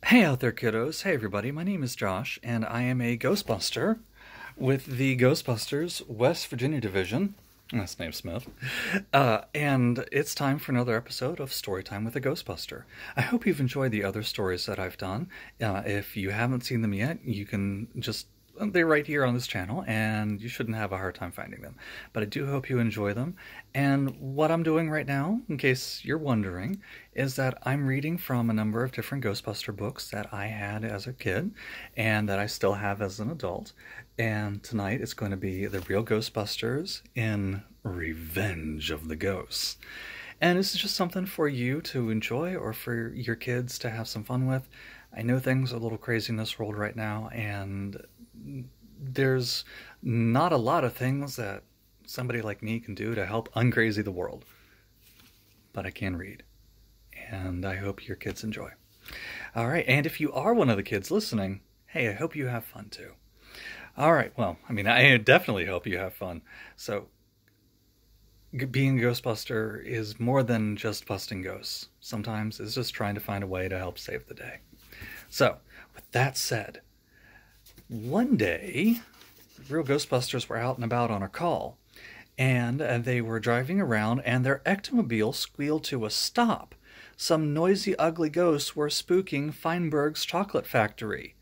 Hey out there, kiddos. Hey everybody, my name is Josh, and I am a Ghostbuster with the Ghostbusters West Virginia Division. That's name's Smith. And it's time for another episode of Storytime with a Ghostbuster. I hope you've enjoyed the other stories that I've done. If you haven't seen them yet, you can they're right here on this channel, and you shouldn't have a hard time finding them. But I do hope you enjoy them. And what I'm doing right now, in case you're wondering, is that I'm reading from a number of different Ghostbuster books that I had as a kid and that I still have as an adult. And tonight it's going to be the Real Ghostbusters in Revenge of the Ghosts. And this is just something for you to enjoy or for your kids to have some fun with. I know things are a little crazy in this world right now, and there's not a lot of things that somebody like me can do to help uncrazy the world. But I can read, and I hope your kids enjoy. All right, and if you are one of the kids listening, hey, I hope you have fun too. All right, well, I definitely hope you have fun. So, being a Ghostbuster is more than just busting ghosts. Sometimes it's just trying to find a way to help save the day. So, with that said, one day, the Real Ghostbusters were out and about on a call, and they were driving around, and their ectomobile squealed to a stop. Some noisy, ugly ghosts were spooking Feinberg's chocolate factory.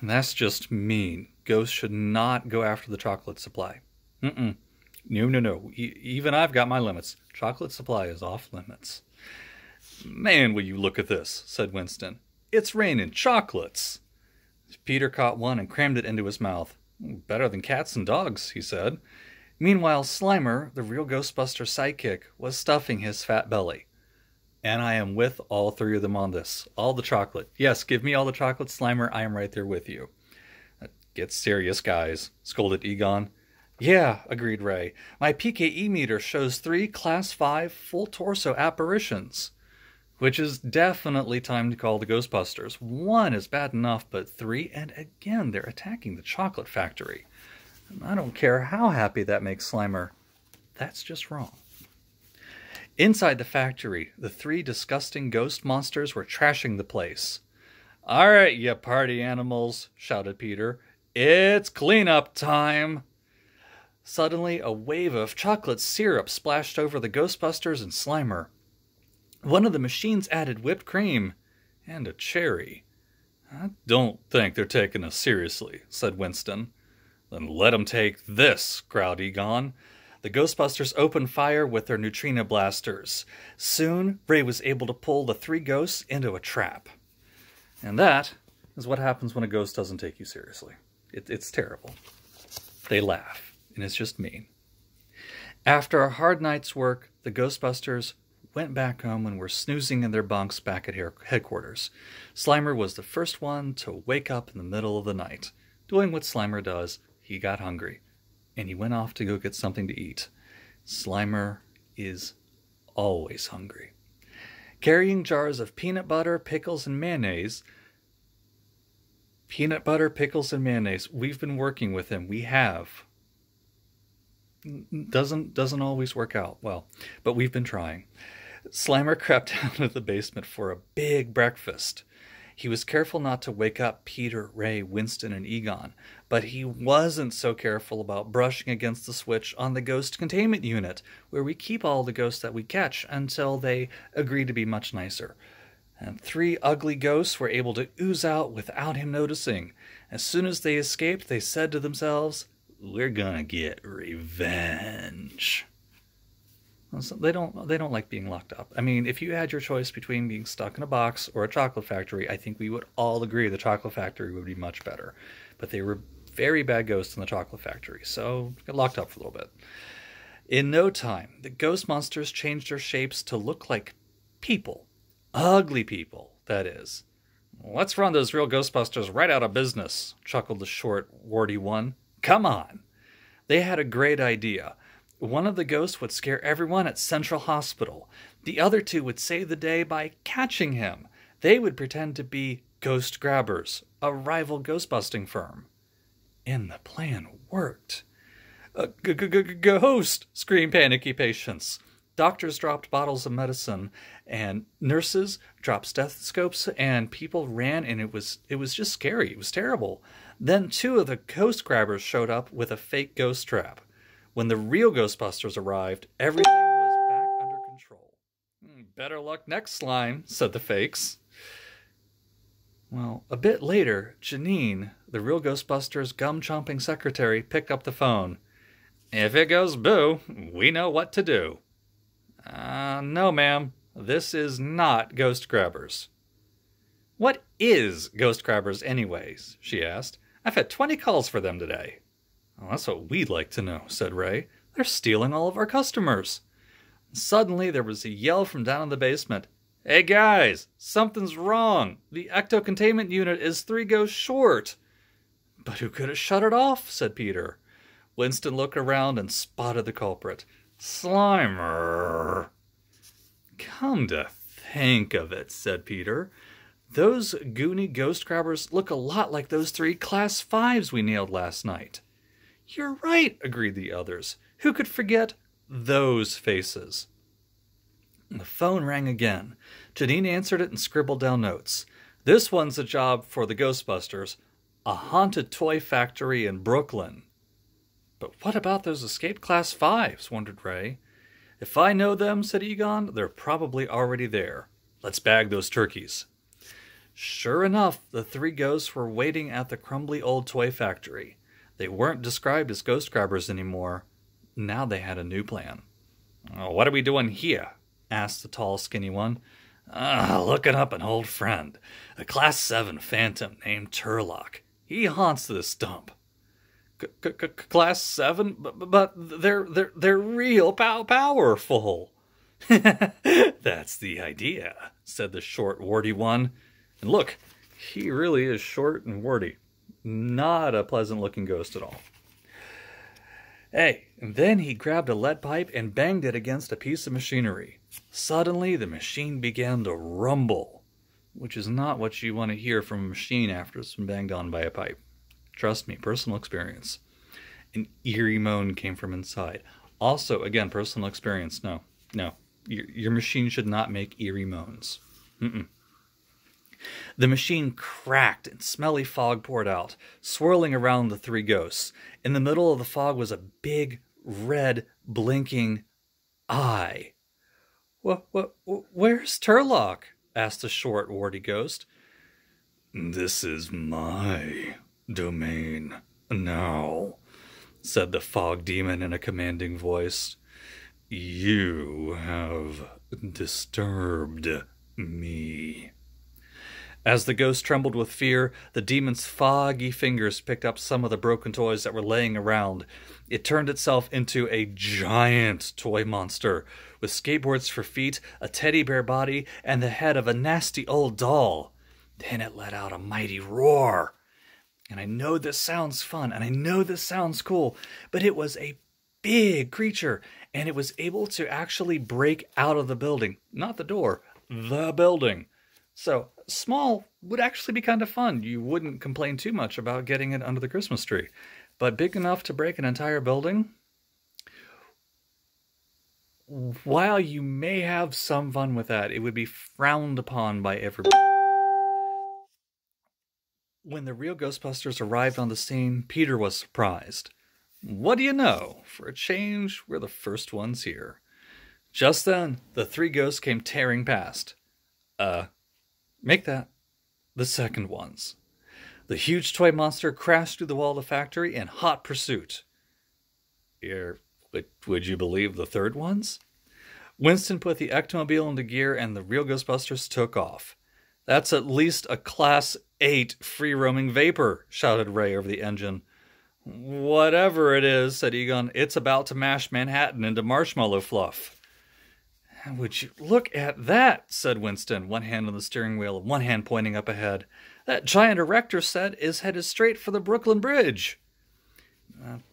That's just mean. Ghosts should not go after the chocolate supply. No. Even I've got my limits. Chocolate supply is off limits. Man, will you look at this, said Winston. It's raining chocolates. Peter caught one and crammed it into his mouth. Better than cats and dogs, he said. Meanwhile, Slimer, the Real Ghostbuster sidekick, was stuffing his fat belly. And I am with all three of them on this. All the chocolate. Yes, give me all the chocolate, Slimer. I am right there with you. Get serious, guys, scolded Egon. Yeah, agreed Ray. My PKE meter shows 3 Class 5 full torso apparitions. Which is definitely time to call the Ghostbusters. 1 is bad enough, but 3, and again, they're attacking the chocolate factory. And I don't care how happy that makes Slimer. That's just wrong. Inside the factory, the 3 disgusting ghost monsters were trashing the place. All right, you party animals, shouted Peter. It's cleanup time. Suddenly, a wave of chocolate syrup splashed over the Ghostbusters and Slimer. One of the machines added whipped cream and a cherry. I don't think they're taking us seriously, said Winston. Then let 'em take this, growled Egon. The Ghostbusters opened fire with their neutrino blasters. Soon, Ray was able to pull the 3 ghosts into a trap. And that is what happens when a ghost doesn't take you seriously. It's terrible. They laugh, and it's just mean. After a hard night's work, the Ghostbusters went back home and were snoozing in their bunks back at headquarters. Slimer was the first one to wake up in the middle of the night. Doing what Slimer does, he got hungry, and he went off to go get something to eat. Slimer is always hungry. Carrying jars of peanut butter, pickles, and mayonnaise. Peanut butter, pickles, and mayonnaise. We've been working with him. We have. Doesn't always work out well, but we've been trying. Slimer crept down to the basement for a big breakfast. He was careful not to wake up Peter, Ray, Winston, and Egon, but he wasn't so careful about brushing against the switch on the ghost containment unit, where we keep all the ghosts that we catch until they agree to be much nicer. And 3 ugly ghosts were able to ooze out without him noticing. As soon as they escaped, they said to themselves, "We're gonna get revenge." They don't like being locked up. If you had your choice between being stuck in a box or a chocolate factory, I think we would all agree the chocolate factory would be much better. But they were very bad ghosts in the chocolate factory, so get locked up for a little bit. In no time, the ghost monsters changed their shapes to look like people. Ugly people, that is. Let's run those Real Ghostbusters right out of business, chuckled the short, warty one. Come on. They had a great idea. One of the ghosts would scare everyone at Central Hospital. The other 2 would save the day by catching him. They would pretend to be Ghost Grabbers, a rival ghostbusting firm. And the plan worked. Ghost! Screamed panicky patients. Doctors dropped bottles of medicine, and nurses dropped stethoscopes, and people ran, and it was just scary. It was terrible. Then two of the ghost grabbers showed up with a fake ghost trap. When the real Ghostbusters arrived, everything was back under control. Better luck next slime, said the fakes. Well, a bit later, Janine, the real Ghostbusters' gum-chomping secretary, picked up the phone. If it goes boo, we know what to do. No, ma'am. This is not Ghost Grabbers. What is Ghost Grabbers anyways? She asked. I've had 20 calls for them today. Well, that's what we'd like to know, said Ray. They're stealing all of our customers. Suddenly there was a yell from down in the basement. Hey guys, something's wrong. The ecto-containment unit is 3 ghosts short. But who could have shut it off? Said Peter. Winston looked around and spotted the culprit. Slimer. Come to think of it, said Peter. Those goony ghost grabbers look a lot like those 3 Class 5s we nailed last night. You're right, agreed the others. Who could forget those faces? The phone rang again. Janine answered it and scribbled down notes. This one's a job for the Ghostbusters, a haunted toy factory in Brooklyn. But what about those escaped Class 5s, wondered Ray. If I know them, said Egon, they're probably already there. Let's bag those turkeys. Sure enough, the 3 ghosts were waiting at the crumbly old toy factory. They weren't described as ghost grabbers anymore. Now they had a new plan. What are we doing here? Asked the tall, skinny one. Looking up an old friend, a Class 7 phantom named Turlock. He haunts this dump. Class 7? But they're real powerful. That's the idea, said the short, warty one. And look, he really is short and warty. Not a pleasant-looking ghost at all. Hey, and then he grabbed a lead pipe and banged it against a piece of machinery. Suddenly, the machine began to rumble, which is not what you want to hear from a machine after it's been banged on by a pipe. Trust me, personal experience. An eerie moan came from inside. Also, again, personal experience. No. Your machine should not make eerie moans. The machine cracked and smelly fog poured out, swirling around the 3 ghosts. In the middle of the fog was a big, red, blinking eye. Where's Turlock? Asked the short, warty ghost. This is my domain now, said the fog demon in a commanding voice. You have disturbed me. As the ghost trembled with fear, the demon's foggy fingers picked up some of the broken toys that were laying around. It turned itself into a giant toy monster, with skateboards for feet, a teddy bear body, and the head of a nasty old doll. Then it let out a mighty roar. And I know this sounds fun, and I know this sounds cool, but it was a big creature, and it was able to actually break out of the building. Not the door, the building. So, small would actually be kind of fun. You wouldn't complain too much about getting it under the Christmas tree. But big enough to break an entire building? While you may have some fun with that, it would be frowned upon by everybody. When the real Ghostbusters arrived on the scene, Peter was surprised. What do you know? For a change, we're the first ones here. Just then, the 3 ghosts came tearing past. Make that the second ones. The huge toy monster crashed through the wall of the factory in hot pursuit. Would you believe the third ones? Winston put the ectomobile into gear and the real Ghostbusters took off. That's at least a Class 8 free-roaming vapor, shouted Ray over the engine. Whatever it is, said Egon, it's about to mash Manhattan into marshmallow fluff. Would you look at that, said Winston, one hand on the steering wheel and one hand pointing up ahead. That giant erector set is headed straight for the Brooklyn Bridge.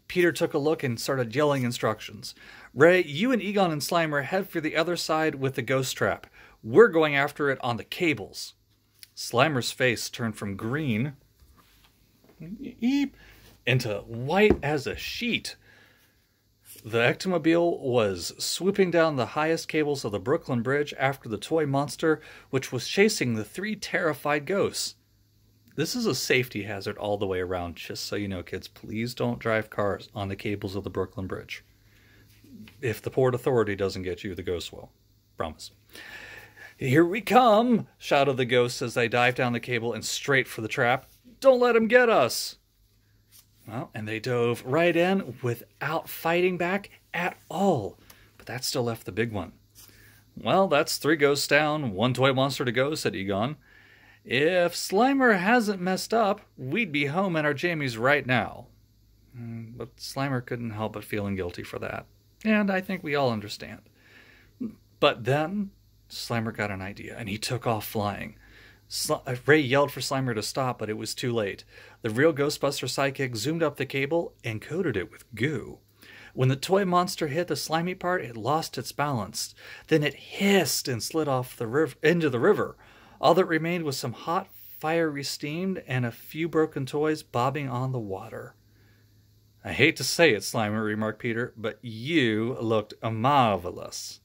Peter took a look and started yelling instructions. Ray, you and Egon and Slimer head for the other side with the ghost trap. We're going after it on the cables. Slimer's face turned from green into white as a sheet. The Ectomobile was swooping down the highest cables of the Brooklyn Bridge after the toy monster, which was chasing the three terrified ghosts. This is a safety hazard all the way around, just so you know, kids. Please don't drive cars on the cables of the Brooklyn Bridge. If the Port Authority doesn't get you, the ghosts will. Promise. "Here we come," shouted the ghosts as they dived down the cable and straight for the trap. "Don't let him get us." Well, and they dove right in without fighting back at all. But that still left the big one. "Well, that's 3 ghosts down, 1 toy monster to go," said Egon. "If Slimer hasn't messed up, we'd be home in our jammies right now." But Slimer couldn't help but feeling guilty for that. And I think we all understand. But then Slimer got an idea, and he took off flying. Ray yelled for Slimer to stop, but it was too late. The Real Ghostbuster sidekick zoomed up the cable and coated it with goo. When the toy monster hit the slimy part, it lost its balance. Then it hissed and slid off into the river. All that remained was some hot, fiery steam and a few broken toys bobbing on the water. "I hate to say it, Slimer," remarked Peter, "but you looked marvelous."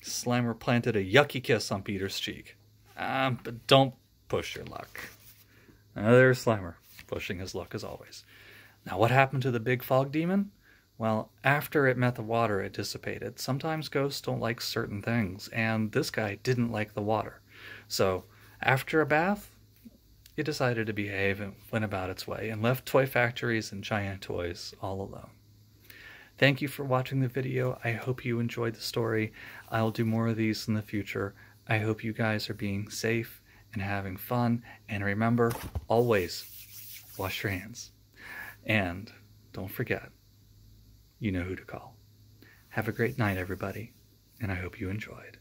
Slimer planted a yucky kiss on Peter's cheek. But don't push your luck." There's Slimer, pushing his luck as always. Now, what happened to the big fog demon? Well, after it met the water, it dissipated. Sometimes ghosts don't like certain things, and this guy didn't like the water. So, after a bath, it decided to behave and went about its way, and left toy factories and giant toys all alone. Thank you for watching the video. I hope you enjoyed the story. I'll do more of these in the future. I hope you guys are being safe and having fun. And remember, always wash your hands. And don't forget, you know who to call. Have a great night, everybody. And I hope you enjoyed.